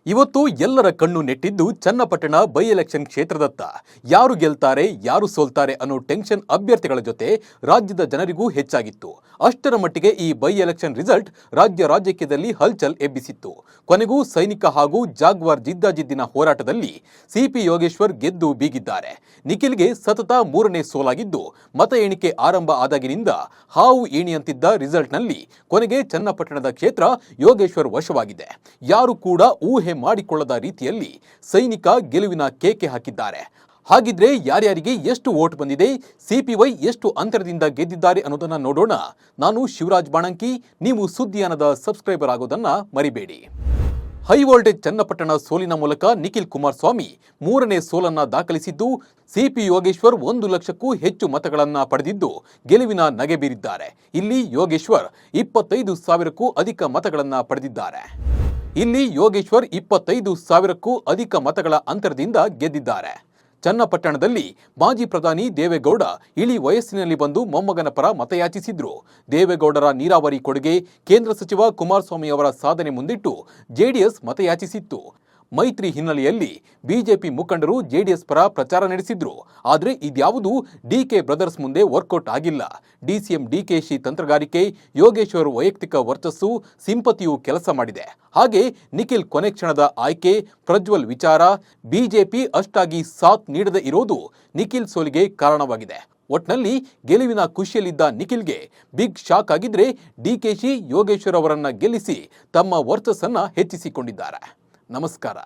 ಇವತ್ತು ಎಲ್ಲರ ಕಣ್ಣು ನೆಟ್ಟಿದ್ದು ಚನ್ನಪಟ್ಟಣ ಬೈ ಎಲೆಕ್ಷನ್ ಕ್ಷೇತ್ರದತ್ತ. ಯಾರು ಗೆಲ್ತಾರೆ ಯಾರು ಸೋಲ್ತಾರೆ ಅನ್ನೋ ಟೆನ್ಷನ್ ಅಭ್ಯರ್ಥಿಗಳ ಜೊತೆ ರಾಜ್ಯದ ಜನರಿಗೂ ಹೆಚ್ಚಾಗಿತ್ತು. ಅಷ್ಟರ ಮಟ್ಟಿಗೆ ಈ ಬೈ ಎಲೆಕ್ಷನ್ ರಿಸಲ್ಟ್ ರಾಜ್ಯದಲ್ಲಿ ಹಲ್ಚಲ್ ಎಬ್ಬಿಸಿತ್ತು. ಕೊನೆಗೂ ಸೈನಿಕ ಹಾಗೂ ಜಾಗ್ವಾರ್ ಜಿದ್ದಾಜಿದ್ದಿನ ಹೋರಾಟದಲ್ಲಿ ಸಿಪಿ ಯೋಗೇಶ್ವರ್ ಗೆದ್ದು ಬೀಗಿದ್ದಾರೆ. ನಿಖಿಲ್ಗೆ ಸತತ 3ನೇ ಸೋಲಾಗಿದ್ದು, ಮತ ಎಣಿಕೆ ಆರಂಭ ಆದಾಗಿನಿಂದ ಹಾವು ಏಣಿಯಂತಿದ್ದ ರಿಸಲ್ಟ್ನಲ್ಲಿ ಕೊನೆಗೆ ಚನ್ನಪಟ್ಟಣದ ಕ್ಷೇತ್ರ ಯೋಗೇಶ್ವರ್ ವಶವಾಗಿದೆ. ಯಾರು ಕೂಡ ಊಹೆ ಮಾಡಿಕೊಳ್ಳದ ರೀತಿಯಲ್ಲಿ ಸೈನಿಕ ಗೆಲುವಿನ ಕೇಕೆ ಹಾಕಿದ್ದಾರೆ. ಹಾಗಿದ್ರೆ ಯಾರ್ಯಾರಿಗೆ ಎಷ್ಟು ವೋಟ್ ಬಂದಿದೆ, ಸಿಪಿವೈ ಎಷ್ಟು ಅಂತರದಿಂದ ಗೆದ್ದಿದ್ದಾರೆ ಅನ್ನೋದನ್ನ ನೋಡೋಣ. ನಾನು ಶಿವರಾಜ್ ಬಾಣಂಕಿ, ನೀವು ಸುದ್ದಿಯಾನದ ಸಬ್ಸ್ಕ್ರೈಬರ್ ಆಗೋದನ್ನ ಮರಿಬೇಡಿ. ಹೈ ವೋಲ್ಟೇಜ್ ಚನ್ನಪಟ್ಟಣ ಸೋಲಿನ ಮೂಲಕ ನಿಖಿಲ್ ಕುಮಾರಸ್ವಾಮಿ 3ನೇ ಸೋಲನ್ನ ದಾಖಲಿಸಿದ್ದು, ಸಿಪಿ ಯೋಗೇಶ್ವರ್ 1 ಲಕ್ಷಕ್ಕೂ ಹೆಚ್ಚು ಮತಗಳನ್ನ ಪಡೆದಿದ್ದು ಗೆಲುವಿನ ನಗೆ ಬೀರಿದ್ದಾರೆ. ಇಲ್ಲಿ ಯೋಗೇಶ್ವರ್ 25,000ಕ್ಕೂ ಅಧಿಕ ಮತಗಳನ್ನ ಪಡೆದಿದ್ದಾರೆ. ಇಲ್ಲಿ ಯೋಗೇಶ್ವರ್ 25,000ಕ್ಕೂ ಅಧಿಕ ಮತಗಳ ಅಂತರದಿಂದ ಗೆದ್ದಿದ್ದಾರೆ. ಚನ್ನಪಟ್ಟಣದಲ್ಲಿ ಮಾಜಿ ಪ್ರಧಾನಿ ದೇವೇಗೌಡ ಇಳಿ ವಯಸ್ಸಿನಲ್ಲಿ ಬಂದು ಮೊಮ್ಮಗನ ಪರ ಮತಯಾಚಿಸಿದ್ರು. ದೇವೇಗೌಡರ ನೀರಾವರಿ ಕೊಡುಗೆ, ಕೇಂದ್ರ ಸಚಿವ ಕುಮಾರಸ್ವಾಮಿ ಅವರ ಸಾಧನೆ ಮುಂದಿಟ್ಟು ಜೆಡಿಎಸ್ ಮತಯಾಚಿಸಿತ್ತು. ಮೈತ್ರಿ ಹಿನ್ನೆಲೆಯಲ್ಲಿ ಬಿಜೆಪಿ ಮುಖಂಡರು ಜೆಡಿಎಸ್ ಪರ ಪ್ರಚಾರ ನಡೆಸಿದ್ರು. ಆದರೆ ಇದ್ಯಾವುದೂ ಡಿಕೆ ಬ್ರದರ್ಸ್ ಮುಂದೆ ವರ್ಕೌಟ್ ಆಗಿಲ್ಲ. ಡಿಸಿಎಂ ಡಿಕೆಶಿ ತಂತ್ರಗಾರಿಕೆ, ಯೋಗೇಶ್ವರ್ ವೈಯಕ್ತಿಕ ವರ್ಚಸ್ಸು, ಸಿಂಪತಿಯು ಕೆಲಸ ಮಾಡಿದೆ. ಹಾಗೆ ನಿಖಿಲ್ ಕೊನೆ ಕ್ಷಣದ ಆಯ್ಕೆ, ಪ್ರಜ್ವಲ್ ವಿಚಾರ, ಬಿಜೆಪಿ ಅಷ್ಟಾಗಿ ಸಾಥ್ ನೀಡದೇ ಇರೋದು ನಿಖಿಲ್ ಸೋಲಿಗೆ ಕಾರಣವಾಗಿದೆ. ಒಟ್ನಲ್ಲಿ ಗೆಲುವಿನ ಖುಷಿಯಲ್ಲಿದ್ದ ನಿಖಿಲ್ಗೆ ಬಿಗ್ ಶಾಕ್ ಆಗಿದ್ರೆ ಡಿಕೆಶಿ ಯೋಗೇಶ್ವರ್ ಅವರನ್ನ ಗೆಲ್ಲಿಸಿ ತಮ್ಮ ವರ್ಚಸ್ಸನ್ನ ಹೆಚ್ಚಿಸಿಕೊಂಡಿದ್ದಾರೆ. ನಮಸ್ಕಾರ.